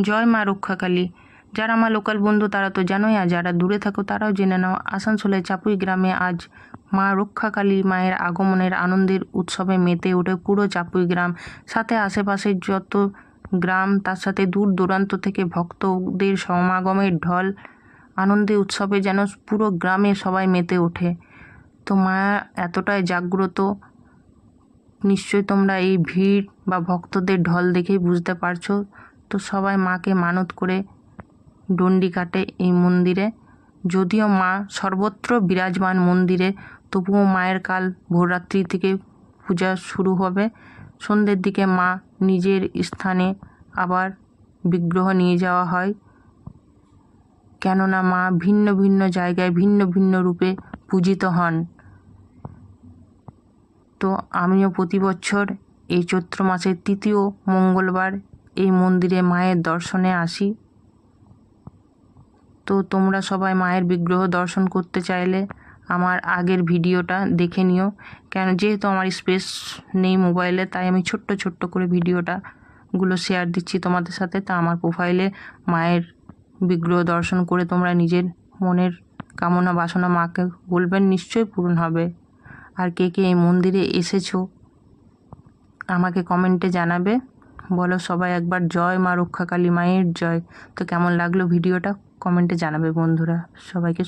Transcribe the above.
জয় মা রক্ষাকালী। যারা আমার লোকাল বন্ধু তারা তো জানোই, আর যারা দূরে থাকো তারাও জেনে নাও। আসানসোলের চাপুই গ্রামে আজ মা রক্ষাকালী মায়ের আগমনের আনন্দের উৎসবে মেতে ওঠে পুরো চাপুই গ্রাম, সাথে আশেপাশের যত গ্রাম, তার সাথে দূর দূরান্ত থেকে ভক্তদের সমাগমের ঢল। আনন্দে উৎসবে যেন পুরো গ্রামে সবাই মেতে ওঠে। তো মা এতটাই জাগ্রত, নিশ্চয়ই তোমরা এই ভিড় বা ভক্তদের ঢল দেখেই বুঝতে পারছো। তো সবাই মাকে মানত করে ডন্ডি কাটে এই মন্দিরে। যদিও মা সর্বত্র বিরাজমান মন্দিরে, তবুও মায়ের কাল ভোররাত্রি থেকে পূজা শুরু হবে। সন্ধ্যের দিকে মা নিজের স্থানে আবার বিগ্রহ নিয়ে যাওয়া হয়, কেননা মা ভিন্ন ভিন্ন জায়গায় ভিন্ন ভিন্ন রূপে পূজিত হন। তো আমিও প্রতি বছর এই চৈত্র মাসের তৃতীয় মঙ্গলবার এই মন্দিরে মায়ের দর্শনে আসি। তো তোমরা সবাই মায়ের বিগ্রহ দর্শন করতে চাইলে আমার আগের ভিডিওটা দেখে নিও, কেন যেহেতু আমার স্পেস নেই মোবাইলে, তাই আমি ছোট্ট ছোট্ট করে ভিডিওগুলো শেয়ার দিচ্ছি তোমাদের সাথে। তা আমার প্রোফাইলে মায়ের বিগ্রহ দর্শন করে তোমরা নিজের মনের কামনা বাসনা মাকে বলবেন, নিশ্চয়ই পূরণ হবে। আর কে কে এই মন্দিরে এসেছো আমাকে কমেন্টে জানাবে। বলো সবাই একবার জয় মা রক্ষাকালী মায়ের জয়। তো কেমন লাগলো ভিডিওটা কমেন্টে জানাবে বন্ধুরা। সবাইকে